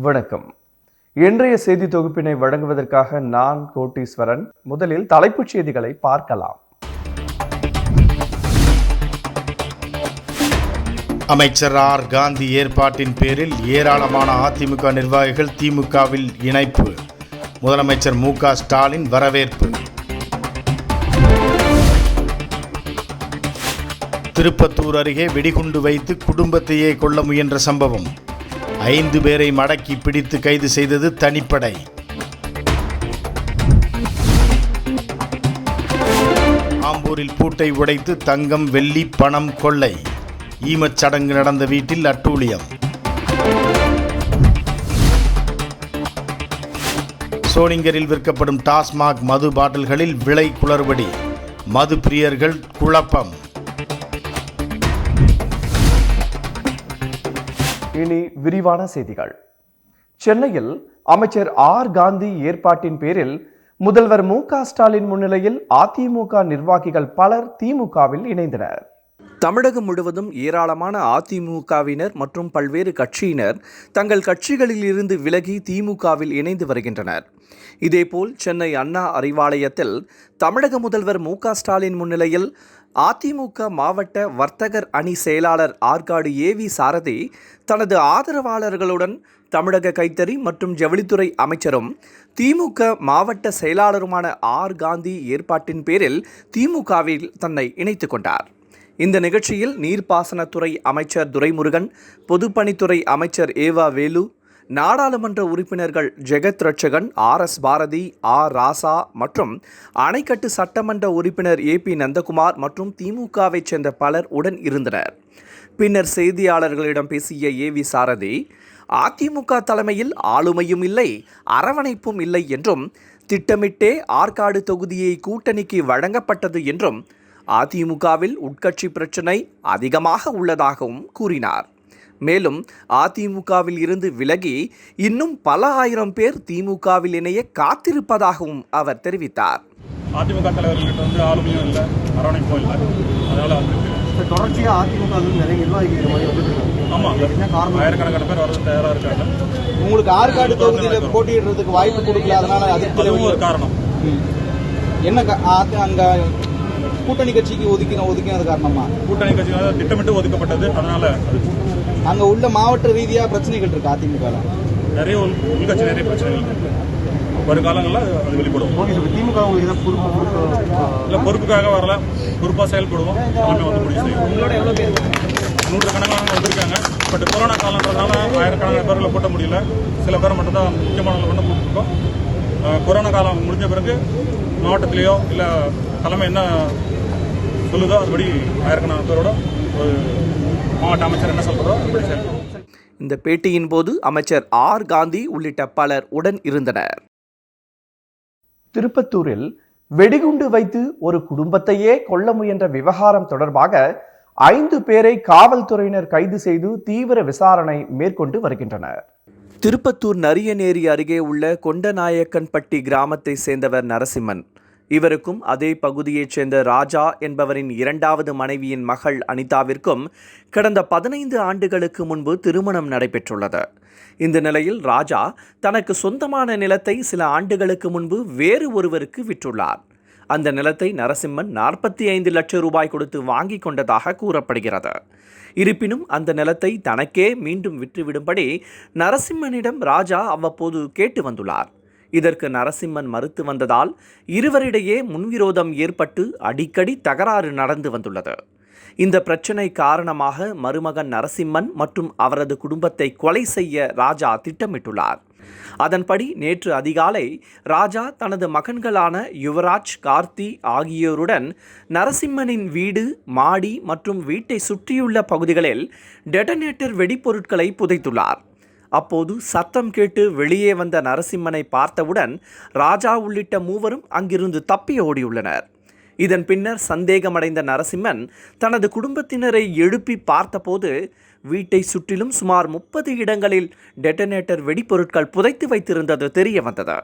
வணக்கம். இன்றைய செய்தி தொகுப்பினை வழங்குவதற்காக நான் கோட்டீஸ்வரன். முதலில் தலைப்புச் செய்திகளை பார்க்கலாம். அமைச்சர் ஆர் காந்தி ஏற்பாட்டின் பேரில் ஏராளமான அதிமுக நிர்வாகிகள் திமுகவில் இணைப்பு. முதலமைச்சர் மு.க. ஸ்டாலின் வரவேற்பு. திருப்பத்தூர் அருகே வெடிகுண்டு வைத்து குடும்பத்தையே கொல்ல முயன்ற சம்பவம். 5 பேரை மடக்கி பிடித்து கைது செய்தது தனிப்படை. ஆம்பூரில் பூட்டை உடைத்து தங்கம், வெள்ளி, பணம் கொள்ளை. ஈமச்சடங்கு நடந்த வீட்டில் அட்டூழியம். சோளிங்கரில் விற்கப்படும் டாஸ்மாக் மது பாட்டில்களில் விலை குளறுபடி. மது பிரியர்கள் குழப்பம். இனி விரிவான செய்திகள். சென்னையில் அமைச்சர் ஆர் காந்தி ஏற்பாட்டின் பேரில் முதல்வர் மு.க. ஸ்டாலின் முன்னிலையில் அதிமுக நிர்வாகிகள் பலர் திமுகவில் இணைந்தனர். தமிழகம் முழுவதும் ஏராளமான அதிமுகவினர் மற்றும் பல்வேறு கட்சியினர் தங்கள் கட்சிகளில் இருந்து விலகி திமுகவில் இணைந்து வருகின்றனர். இதேபோல் சென்னை அண்ணா அறிவாலயத்தில் தமிழக முதல்வர் மு.க. ஸ்டாலின் முன்னிலையில் அதிமுக மாவட்ட வர்த்தகர் அணி செயலாளர் ஆற்காடு ஏவி சாரதி தனது ஆதரவாளர்களுடன் தமிழக கைத்தறி மற்றும் ஜவுளித்துறை அமைச்சரும் திமுக மாவட்ட செயலாளருமான ஆர் காந்தி ஏற்பாட்டின் பேரில் திமுகவில் தன்னை இணைத்துக் கொண்டார். இந்த நிகழ்ச்சியில் நீர்ப்பாசனத்துறை அமைச்சர் துரைமுருகன், பொதுப்பணித்துறை அமைச்சர் ஏவா வேலு, நாடாளுமன்ற உறுப்பினர்கள் ஜெகத் ரட்சகன், ஆர்.எஸ். பாரதி, ஆர். ராசா மற்றும் அணைக்கட்டு சட்டமன்ற உறுப்பினர் ஏ.பி. நந்தகுமார் மற்றும் திமுகவைச் சேர்ந்த பலர் உடன் இருந்தனர். பின்னர் செய்தியாளர்களிடம் பேசிய ஏவி சாரதி, அதிமுக தலைமையில் ஆளுமையும் இல்லை, அரவணைப்பும் இல்லை என்றும், திட்டமிட்டே ஆற்காடு தொகுதியை கூட்டணிக்கு வழங்கப்பட்டது என்றும், அதிமுகவில் உட்கட்சி பிரச்சினை அதிகமாக உள்ளதாகவும் கூறினார். மேலும் அதிமுகவில் இருந்து விலகி இன்னும் பல ஆயிரம் பேர் திமுகவில் இணைய காத்திருப்பதாகவும் அவர் தெரிவித்தார். அதிமுக தலைவர்கள்கிட்ட ஆளுமையும் இல்லை, அரவணைப்பும் இல்லை. அதனால தொடர்ச்சியாக அதிமுக நிறைய நிர்வாகிகள் ஆயிரக்கணக்கான பேர் வரது தயாராக இருக்காங்க. உங்களுக்கு ஆற்காடு தொகுதியில் போட்டியிடுறதுக்கு வாய்ப்பு கொடுக்கல, அதனால அதுவும் ஒரு காரணம். என்ன அங்க கூட்டணி கட்சிக்கு ஒதுக்கினது காரணமா? கூட்டணி கட்சிக்கு திட்டமிட்டு ஒதுக்கப்பட்டது. அதனால அங்க உள்ள மாவட்ட ரீதியா பிரச்சனைகள் இருக்கு. அதிமுக நிறைய உள்கட்சி நிறைய பிரச்சனைகள் இருக்கு. வருங்காலங்களில் அது வெளிப்படும். திமுக இல்லை, பொறுப்புக்காக வரல, பொறுப்பாக செயல்படுவோம். எல்லாமே வந்து முடிவு செய்யும். உங்களோட எவ்வளோ பேர்? 100 வந்திருக்காங்க. பட் கொரோனா காலன்றதுனால ஆயிரக்கணக்கான பேர்களை போட்ட முடியல. சில பேர் மட்டும்தான் முக்கியமானவர்கள் மட்டும் போட்டுருக்கோம். கொரோனா காலம் முடிஞ்ச பிறகு மாவட்டத்திலேயோ இல்லை தலைமை என்ன சொல்லுதோ அதுபடி ஆயிரக்கணக்கான பேரோட ஒரு மாவட்ட அமைச்சர் என்ன சொல்றதோ அதுபடி செயல்படும். இந்த பேட்டியின் போது அமைச்சர் ஆர் காந்தி உள்ளிட்ட பலர் உடன் இருந்தனர். திருப்பத்தூரில் வெடிகுண்டு வைத்து ஒரு குடும்பத்தையே கொல்ல முயன்ற விவகாரம் தொடர்பாக 5 பேரை காவல்துறையினர் கைது செய்து தீவிர விசாரணை மேற்கொண்டு வருகின்றனர். திருப்பத்தூர் நரியநேரி அருகே உள்ள கொண்டநாயக்கன்பட்டி கிராமத்தை சேர்ந்தவர் நரசிம்மன். இவருக்கும் அதே பகுதியைச் சேர்ந்த ராஜா என்பவரின் 2வது மனைவியின் மகள் அனிதாவிற்கும் கடந்த 15 ஆண்டுகளுக்கு முன்பு திருமணம் நடைபெற்றுள்ளது. இந்த நிலையில் ராஜா தனக்கு சொந்தமான நிலத்தை சில ஆண்டுகளுக்கு முன்பு வேறு ஒருவருக்கு விற்றுள்ளார். அந்த நிலத்தை நரசிம்மன் 45 லட்சம் ரூபாய் கொடுத்து வாங்கி கொண்டதாக கூறப்படுகிறது. இருப்பினும் அந்த நிலத்தை தனக்கே மீண்டும் விற்றுவிடும்படி நரசிம்மனிடம் ராஜா அவ்வப்போது கேட்டு வந்துள்ளார். இதற்கு நரசிம்மன் மறுத்து வந்ததால் இருவரிடையே முன்விரோதம் ஏற்பட்டு அடிக்கடி தகராறு நடந்து வந்துள்ளது. இந்த பிரச்சினை காரணமாக மருமகன் நரசிம்மன் மற்றும் அவரது குடும்பத்தை கொலை செய்ய ராஜா திட்டமிட்டுள்ளார். அதன்படி நேற்று அதிகாலை ராஜா தனது மகன்களான யுவராஜ், கார்த்தி ஆகியோருடன் நரசிம்மனின் வீடு, மாடி மற்றும் வீட்டை சுற்றியுள்ள பகுதிகளில் டெட்டனேட்டர் வெடிப்பொருட்களை புதைத்துள்ளார். அப்போது சத்தம் கேட்டு வெளியே வந்த நரசிம்மனை பார்த்தவுடன் ராஜா உள்ளிட்ட மூவரும் அங்கிருந்து தப்பி ஓடியுள்ளனர். இதன் பின்னர் சந்தேகமடைந்த நரசிம்மன் தனது குடும்பத்தினரை எழுப்பி பார்த்தபோது வீட்டை சுற்றிலும் சுமார் 30 இடங்களில் டெட்டனேட்டர் வெடிப்பொருட்கள் புதைத்து வைத்திருந்தது தெரிய வந்தது.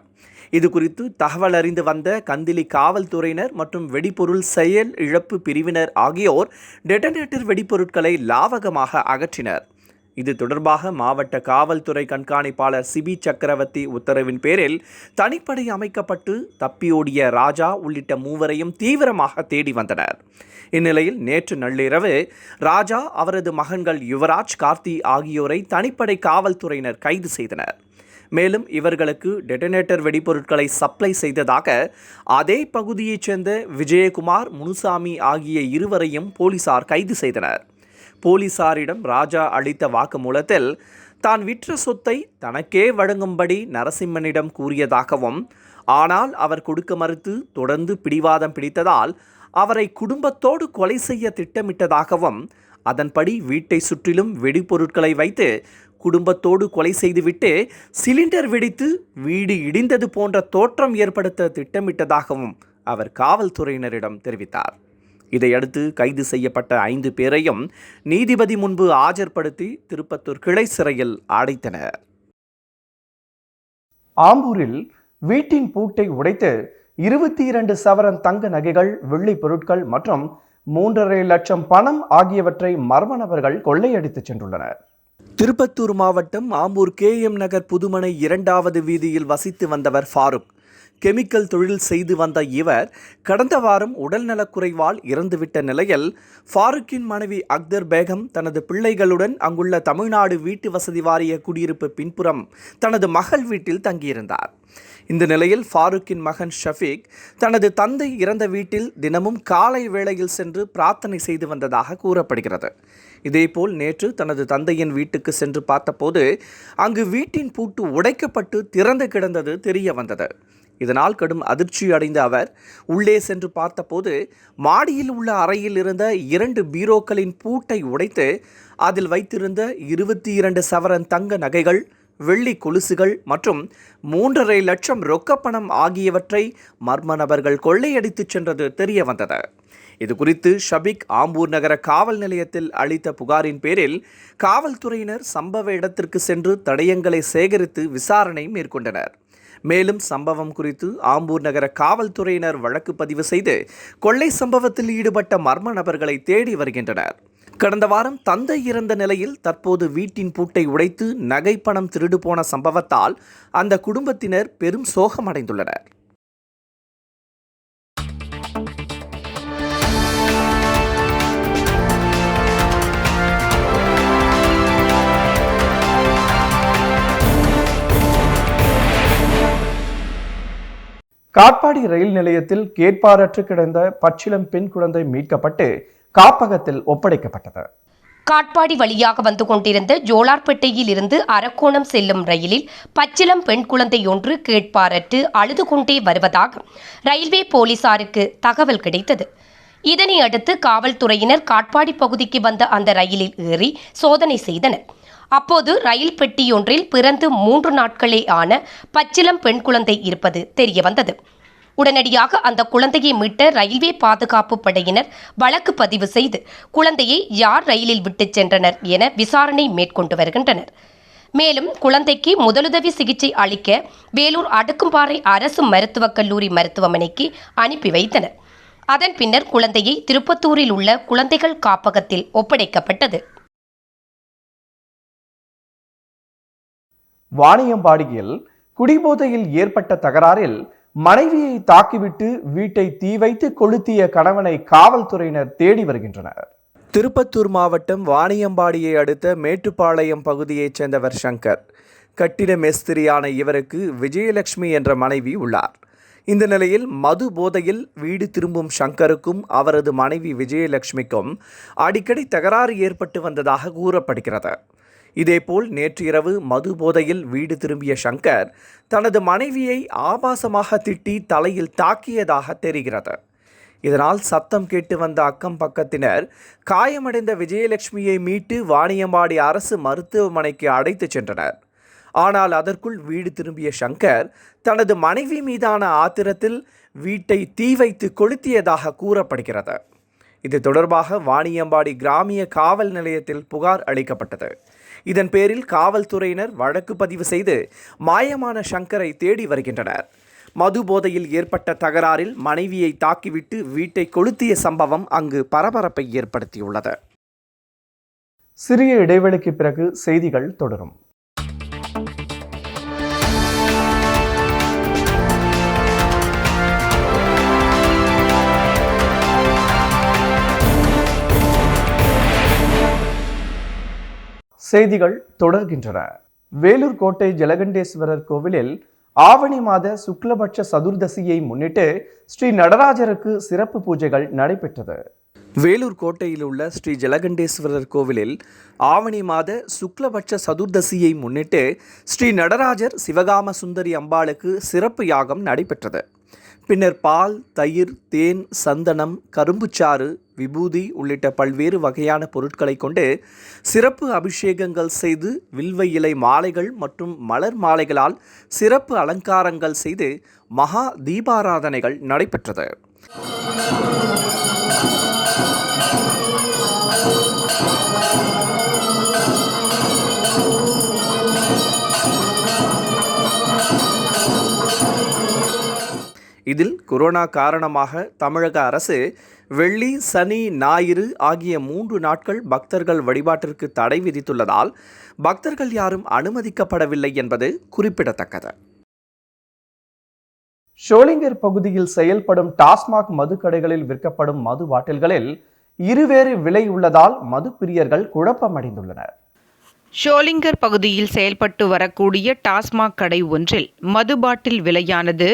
இது குறித்து தகவல் அறிந்து வந்த கந்திலி காவல்துறையினர் மற்றும் வெடிபொருள் செயல் இழப்பு பிரிவினர் ஆகியோர் டெட்டனேட்டர் வெடிப்பொருட்களை லாவகமாக அகற்றினர். இது தொடர்பாக மாவட்ட காவல்துறை கண்காணிப்பாளர் சிபி சக்கரவர்த்தி உத்தரவின் பேரில் தனிப்படை அமைக்கப்பட்டு தப்பியோடிய ராஜா உள்ளிட்ட மூவரையும் தீவிரமாக தேடி வந்தனர். இந்நிலையில் நேற்று நள்ளிரவு ராஜா, அவரது மகன்கள் யுவராஜ், கார்த்தி ஆகியோரை தனிப்படை காவல்துறையினர் கைது செய்தனர். மேலும் இவர்களுக்கு டெட்டனேட்டர் வெடிபொருட்களை சப்ளை செய்ததாக அதே பகுதியைச் சேர்ந்த விஜயகுமார், முனுசாமி ஆகிய இருவரையும் போலீசார் கைது செய்தனர். போலீசாரிடம் ராஜா அளித்த வாக்குமூலத்தில் தான் விற்ற சொத்தை தனக்கே வழங்கும்படி நரசிம்மனிடம் கூறியதாகவும், ஆனால் அவர் கொடுக்க மறுத்து தொடர்ந்து பிடிவாதம் பிடித்ததால் அவரை குடும்பத்தோடு கொலை செய்ய திட்டமிட்டதாகவும், அதன்படி வீட்டை சுற்றிலும் வெடிபொருட்களை வைத்து குடும்பத்தோடு கொலை செய்துவிட்டு சிலிண்டர் வெடித்து வீடு இடிந்தது போன்ற தோற்றம் ஏற்படுத்த திட்டமிட்டதாகவும் அவர் காவல்துறையினரிடம் தெரிவித்தார். இதையடுத்து கைது செய்யப்பட்ட 5 பேரையும் நீதிபதி முன்பு ஆஜர்படுத்தி திருப்பத்தூர் கிளை சிறையில் அடைத்தனர். ஆம்பூரில் வீட்டின் பூட்டை உடைத்து 22 சவரன் தங்க நகைகள், வெள்ளி பொருட்கள் மற்றும் 3.5 லட்சம் பணம் ஆகியவற்றை மர்ம நபர்கள் கொள்ளையடித்துச் சென்றுள்ளனர். திருப்பத்தூர் மாவட்டம் ஆம்பூர் KM நகர் புதுமனை 2வது வீதியில் வசித்து வந்தவர் ஃபாரூக். கெமிக்கல் தொழில் செய்து வந்த இவர் கடந்த வாரம் உடல்நலக்குறைவால் இறந்துவிட்ட நிலையில் ஃபாரூக்கின் மனைவி அக்தர் பேகம் தனது பிள்ளைகளுடன் அங்குள்ள தமிழ்நாடு வீட்டு வசதி வாரிய குடியிருப்பு பின்புறம் தனது மகள் வீட்டில் தங்கியிருந்தார். இந்த நிலையில் ஃபாரூக்கின் மகன் ஷஃபீக் தனது தந்தை இறந்த வீட்டில் தினமும் காலை வேளையில் சென்று பிரார்த்தனை செய்து வந்ததாக கூறப்படுகிறது. இதேபோல் நேற்று தனது தந்தையின் வீட்டுக்கு சென்று பார்த்தபோது அங்கு வீட்டின் பூட்டு உடைக்கப்பட்டு திறந்து கிடந்தது தெரிய வந்தது. இதனால் கடும் அதிர்ச்சி அடைந்த அவர் உள்ளே சென்று பார்த்தபோது மாடியில் உள்ள அறையில் இருந்த 2 பீரோக்களின் பூட்டை உடைத்து அதில் வைத்திருந்த 22 சவரன் தங்க நகைகள், வெள்ளி கொலுசுகள் மற்றும் 3.5 லட்சம் ரொக்கப்பணம் ஆகியவற்றை மர்ம நபர்கள் கொள்ளையடித்துச் சென்றது தெரிய வந்தது. இது குறித்து ஷபீக் ஆம்பூர் நகர காவல் நிலையத்தில் அளித்த புகாரின் பேரில் காவல்துறையினர் சம்பவ இடத்திற்கு சென்று தடயங்களை சேகரித்து விசாரணை மேற்கொண்டனர். மேலும் சம்பவம் குறித்து ஆம்பூர் நகர காவல்துறையினர் வழக்கு பதிவு செய்து கொள்ளை சம்பவத்தில் ஈடுபட்ட மர்ம நபர்களை தேடி வருகின்றனர். கடந்த வாரம் தந்தை இறந்த நிலையில் தற்போது வீட்டின் பூட்டை உடைத்து நகை, பணம் திருடு போன சம்பவத்தால் அந்த குடும்பத்தினர் பெரும் சோகமடைந்துள்ளனர். காட்பாடி ரயில் நிலையத்தில் கேட்பாரற்று கிடந்த பச்சிளம் பெண் குழந்தை மீட்கப்பட்டு காப்பகத்தில் ஒப்படைக்கப்பட்டது. காட்பாடி வழியாக வந்து கொண்டிருந்த ஜோலார்பேட்டையில் இருந்து அரக்கோணம் செல்லும் ரயிலில் பச்சிளம் பெண் குழந்தையொன்று கேட்பாரற்று அழுது கொண்டே வருவதாக ரயில்வே போலீசாருக்கு தகவல் கிடைத்தது. இதனை அடுத்து காவல்துறையினர் காட்பாடி பகுதிக்கு வந்த அந்த ரயிலில் ஏறி சோதனை செய்தனர். அப்போது ரயில் பெட்டியொன்றில் பிறந்து 3 நாட்களே ஆன பச்சிளம் பெண் குழந்தை இருப்பது தெரியவந்தது. உடனடியாக அந்த குழந்தையை மீட்ட ரயில்வே பாதுகாப்பு படையினர் வழக்கு பதிவு செய்து குழந்தையை யார் ரயிலில் விட்டுச் சென்றனர் என விசாரணை மேற்கொண்டு வருகின்றனர். மேலும் குழந்தைக்கு முதலுதவி சிகிச்சை அளிக்க வேலூர் அடுக்கும்பாறை அரசு மருத்துவக் கல்லூரி மருத்துவமனைக்கு அனுப்பி வைத்தனர். அதன் பின்னர் குழந்தையை திருப்பத்தூரில் உள்ள குழந்தைகள் காப்பகத்தில் ஒப்படைக்கப்பட்டது. வாணியம்பாடியில் குடிபோதையில் ஏற்பட்ட தகராறில் மனைவியை தாக்கிவிட்டு வீட்டை தீ வைத்து கொளுத்திய கணவனை காவல்துறையினர் தேடி வருகின்றனர். திருப்பத்தூர் மாவட்டம் வாணியம்பாடியை அடுத்த மேட்டுப்பாளையம் பகுதியைச் சேர்ந்தவர் சங்கர். கட்டிட மேஸ்திரியான இவருக்கு விஜயலட்சுமி என்ற மனைவி உள்ளார். இந்த நிலையில் மது போதையில் வீடு திரும்பும் சங்கருக்கும் அவரது மனைவி விஜயலட்சுமிக்கும் அடிக்கடி தகராறு ஏற்பட்டு வந்ததாக கூறப்படுகிறது. இதேபோல் நேற்று இரவு மது போதையில் வீடு திரும்பிய சங்கர் தனது மனைவியை ஆபாசமாக திட்டி தலையில் தாக்கியதாக தெரிகிறது. இதனால் சத்தம் கேட்டு வந்த அக்கம் பக்கத்தினர் காயமடைந்த விஜயலட்சுமியை மீட்டு வாணியம்பாடி அரசு மருத்துவமனைக்கு அழைத்துச் சென்றனர். ஆனால் அதற்குள் வீடு திரும்பிய சங்கர் தனது மனைவி மீதான ஆத்திரத்தில் வீட்டை தீ வைத்து கொளுத்தியதாக கூறப்படுகிறது. இது தொடர்பாக வாணியம்பாடி கிராமிய காவல் நிலையத்தில் புகார் அளிக்கப்பட்டது. இதன் பேரில் காவல்துறையினர் வழக்கு பதிவு செய்து மாயமான சங்கரை தேடி வருகின்றனர். மது போதையில் ஏற்பட்ட தகராறில் மனைவியை தாக்கிவிட்டு வீட்டை கொளுத்திய சம்பவம் அங்கு பரபரப்பை ஏற்படுத்தியுள்ளது. சிறிய இடைவெளிக்கு பிறகு செய்திகள் தொடரும். செய்திகள் தொடர்கின்றன. வேலூர் கோட்டை ஜலகண்டேஸ்வரர் கோவிலில் ஆவணி மாத சுக்லபட்ச சதுர்தசியை முன்னிட்டு ஸ்ரீ நடராஜருக்கு சிறப்பு பூஜைகள் நடைபெற்றது. வேலூர் கோட்டையில் உள்ள ஸ்ரீ ஜலகண்டேஸ்வரர் கோவிலில் ஆவணி மாத சுக்லபட்ச சதுர்தசியை முன்னிட்டு ஸ்ரீ நடராஜர் சிவகாம சுந்தரி அம்பாளுக்கு சிறப்பு யாகம் நடைபெற்றது. பின்னர் பால், தயிர், தேன், சந்தனம், கரும்புச்சாறு, விபூதி உள்ளிட்ட பல்வேறு வகையான பொருட்களை கொண்டு சிறப்பு அபிஷேகங்கள் செய்து வில்வ இலை மாலைகள் மற்றும் மலர் மாலைகளால் சிறப்பு அலங்காரங்கள் செய்து மகா தீபாராதனைகள் நடைபெற்றது. இதில் கொரோனா காரணமாக தமிழக அரசு வெள்ளி, சனி, ஞாயிறு ஆகிய 3 நாட்கள் பக்தர்கள் வழிபாட்டிற்கு தடை விதித்துள்ளதால் பக்தர்கள் யாரும் அனுமதிக்கப்படவில்லை என்பது குறிப்பிடத்தக்கது. ஷோலிங்கர் பகுதியில் செயல்படும் டாஸ்மாக் மதுக்கடைகளில் விற்கப்படும் மது பாட்டில்களில் இருவேறு விலை உள்ளதால் மது பிரியர்கள் குழப்பமடைந்துள்ளனர். ஷோலிங்கர் பகுதியில் செயல்பட்டு வரக்கூடிய டாஸ்மாக் கடை ஒன்றில் மது பாட்டில் விலையானது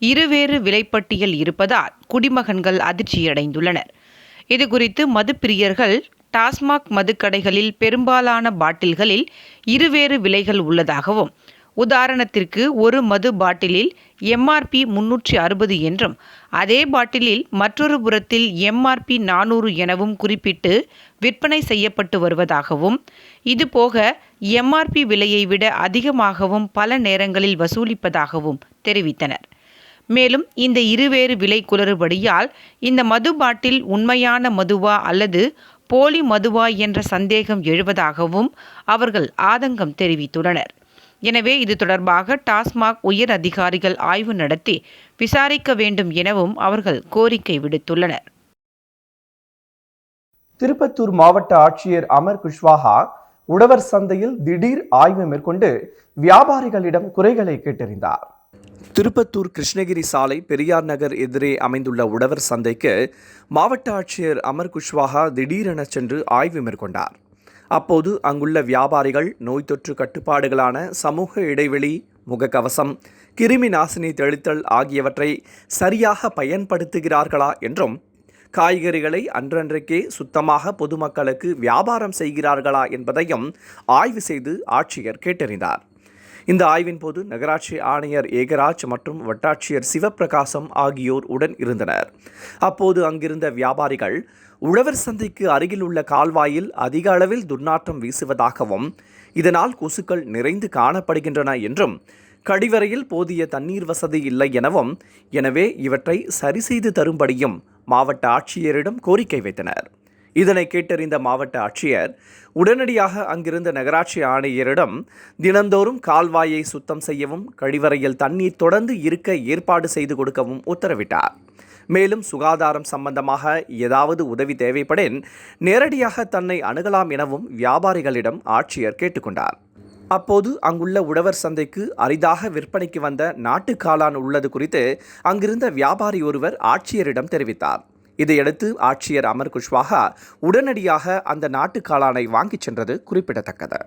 இருவேறு விலைப்பட்டியல் இருப்பதால் குடிமகன்கள் அதிர்ச்சியடைந்துள்ளனர். இதுகுறித்து மதுப்பிரியர்கள் டாஸ்மாக் மதுக்கடைகளில் பெரும்பாலான பாட்டில்களில் இருவேறு விலைகள் உள்ளதாகவும், உதாரணத்திற்கு ஒரு மது பாட்டிலில் எம்ஆர்பி 360 என்றும் அதே பாட்டிலில் மற்றொரு புறத்தில் எம்ஆர்பி 400 எனவும் குறிப்பிட்டு விற்பனை செய்யப்பட்டு வருவதாகவும், இதுபோக எம்ஆர்பி விலையை விட அதிகமாகவும் பல நேரங்களில் வசூலிப்பதாகவும் தெரிவித்தனர். மேலும் இந்த இருவேறு விலை குளறுபடியால் இந்த மது பாட்டில் உண்மையான மதுவா அல்லது போலி மதுவா என்ற சந்தேகம் எழுவதாகவும் அவர்கள் ஆதங்கம் தெரிவித்துள்ளனர். எனவே இது தொடர்பாக டாஸ்மாக் உயர் அதிகாரிகள் ஆய்வு நடத்தி விசாரிக்க வேண்டும் எனவும் அவர்கள் கோரிக்கை விடுத்துள்ளனர். திருப்பத்தூர் மாவட்ட ஆட்சியர் அமர் குஷ்வாஹா உழவர் சந்தையில் திடீர் ஆய்வு மேற்கொண்டு வியாபாரிகளிடம் குறைகளை கேட்டறிந்தார். திருப்பத்தூர் கிருஷ்ணகிரி சாலை பெரியார் நகர் எதிரே அமைந்துள்ள உழவர் சந்தைக்கு மாவட்ட ஆட்சியர் அமர் குஷ்வாஹா திடீரென சென்று ஆய்வு மேற்கொண்டார். அப்போது அங்குள்ள வியாபாரிகள் நோய் தொற்று கட்டுப்பாடுகளான சமூக இடைவெளி, முகக்கவசம், கிருமி நாசினி தெளித்தல் ஆகியவற்றை சரியாக பயன்படுத்துகிறார்களா என்றும், காய்கறிகளை அன்றன்றைக்கே சுத்தமாக பொதுமக்களுக்கு வியாபாரம் செய்கிறார்களா என்பதையும் ஆய்வு செய்து ஆட்சியர் கேட்டறிந்தார். இந்த ஆய்வின் போது நகராட்சி ஆணையர் ஏகராஜ் மற்றும் வட்டாட்சியர் சிவப்பிரகாசம் ஆகியோர் உடன் இருந்தனர். அப்போது அங்கிருந்த வியாபாரிகள் உழவர் சந்தைக்கு அருகில் உள்ள கால்வாயில் அதிக அளவில் துர்நாற்றம் வீசுவதாகவும், இதனால் கொசுக்கள் நிறைந்து காணப்படுகின்றன என்றும், கழிவறையில் போதிய தண்ணீர் வசதி இல்லை எனவும், எனவே இவற்றை சரி செய்து தரும்படியும் மாவட்ட ஆட்சியரிடம் கோரிக்கை வைத்தனர். இதனை கேட்டறிந்த மாவட்ட ஆட்சியர் உடனடியாக அங்கிருந்த நகராட்சி ஆணையரிடம் தினந்தோறும் கால்வாயை சுத்தம் செய்யவும், கழிவறையில் தண்ணீர் தொடர்ந்து இருக்க ஏற்பாடு செய்து கொடுக்கவும் உத்தரவிட்டார். மேலும் சுகாதாரம் சம்பந்தமாக ஏதாவது உதவி தேவைப்படின் நேரடியாக தன்னை அணுகலாம் எனவும் வியாபாரிகளிடம் ஆட்சியர் கேட்டுக்கொண்டார். அப்போது அங்குள்ள உழவர் சந்தைக்கு அரிதாக விற்பனைக்கு வந்த நாட்டு காளான் உள்ளது குறித்து அங்கிருந்த வியாபாரி ஒருவர் ஆட்சியரிடம் தெரிவித்தார். இதையடுத்து ஆட்சியர் அமர் குஷ்வாஹா உடனடியாக அந்த நாட்டு காளானை வாங்கிச் சென்றது குறிப்பிடத்தக்கது.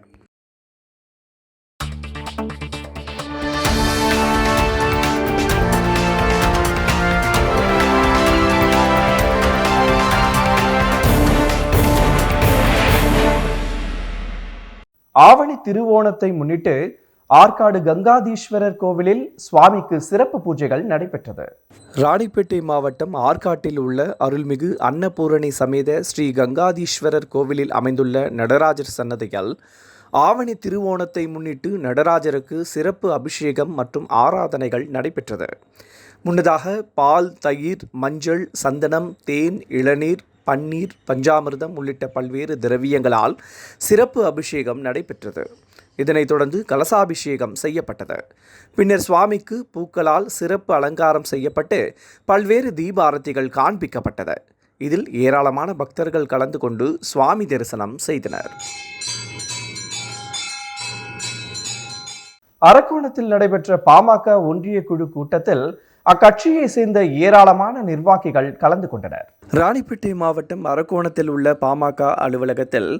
ஆவணி திருவோணத்தை முன்னிட்டு ஆற்காடு கங்காதீஸ்வரர் கோவிலில் சுவாமிக்கு சிறப்பு பூஜைகள் நடைபெற்றது. ராணிப்பேட்டை மாவட்டம் ஆற்காட்டில் உள்ள அருள்மிகு அன்னபூரணி சமேத ஸ்ரீ கங்காதீஸ்வரர் கோவிலில் அமைந்துள்ள நடராஜர் சன்னதியில் ஆவணி திருவோணத்தை முன்னிட்டு நடராஜருக்கு சிறப்பு அபிஷேகம் மற்றும் ஆராதனைகள் நடைபெற்றது. முன்னதாக பால், தயிர், மஞ்சள், சந்தனம், தேன், இளநீர், பன்னீர், பஞ்சாமிர்தம் உள்ளிட்ட பல்வேறு திரவியங்களால் சிறப்பு அபிஷேகம் நடைபெற்றது. இதனைத் தொடர்ந்து கலசாபிஷேகம் செய்யப்பட்டது. பின்னர் சுவாமிக்கு பூக்களால் சிறப்பு அலங்காரம் செய்யப்பட்டு பல்வேறு தீபாரத்திகள் காண்பிக்கப்பட்டது. இதில் ஏராளமான பக்தர்கள் கலந்து கொண்டு சுவாமி தரிசனம் செய்தனர். அரக்கோணத்தில் நடைபெற்ற பாமக ஒன்றிய குழு கூட்டத்தில் அக்கட்சியை சேர்ந்த ஏராளமான நிர்வாகிகள் கலந்து கொண்டனர். ராணிப்பேட்டை மாவட்டம் அரக்கோணத்தில் உள்ள பாமக அலுவலகத்தில்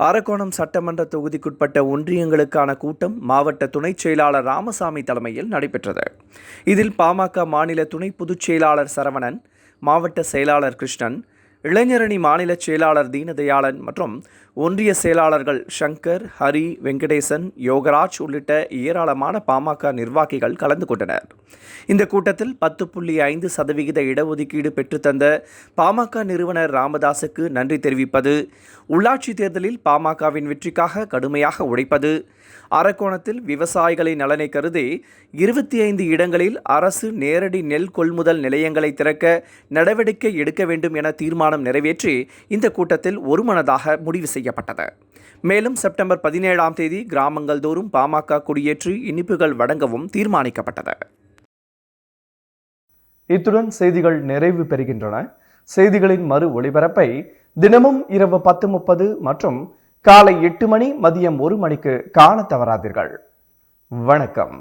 அரக்கோணம் சட்டமன்ற தொகுதிக்குட்பட்ட ஒன்றியங்களுக்கான கூட்டம் மாவட்ட துணைச் செயலாளர் ராமசாமி தலைமையில் நடைபெற்றது. இதில் பாமக மாநில துணை பொதுச் செயலாளர் சரவணன், மாவட்ட செயலாளர் கிருஷ்ணன், இளைஞரணி மாநில செயலாளர் தீனதயாளன் மற்றும் ஒன்றிய செயலாளர்கள் சங்கர், ஹரி, வெங்கடேசன், யோகராஜ் உள்ளிட்ட ஏராளமான பாமக நிர்வாகிகள் கலந்து கொண்டனர். இந்த கூட்டத்தில் 10.5% இடஒதுக்கீடு பெற்றுத்தந்த பாமக நிறுவனர் ராமதாசுக்கு நன்றி தெரிவிப்பது, உள்ளாட்சி தேர்தலில் பாமகவின் வெற்றிக்காக கடுமையாக உழைப்பது, அரக்கோணத்தில் விவசாயிகளின் நலனை கருதி 25 இடங்களில் அரசு நேரடி நெல் கொள்முதல் நிலையங்களை திறக்க நடவடிக்கை எடுக்க வேண்டும் என தீர்மானம் நிறைவேற்றி இந்த கூட்டத்தில் ஒருமனதாக முடிவு செய்யப்பட்டது. மேலும் செப்டம்பர் 17ஆம் தேதி கிராமங்கள் தோறும் பாமக கொடியேற்றி இனிப்புகள் வழங்கவும் தீர்மானிக்கப்பட்டது. இத்துடன் செய்திகள் நிறைவு பெறுகின்றன. செய்திகளின் மறு ஒளிபரப்பை தினமும் இரவு 10:30 மற்றும் காலை 8 மணி, மதியம் 1 மணிக்கு காண தவறாதீர்கள். வணக்கம்.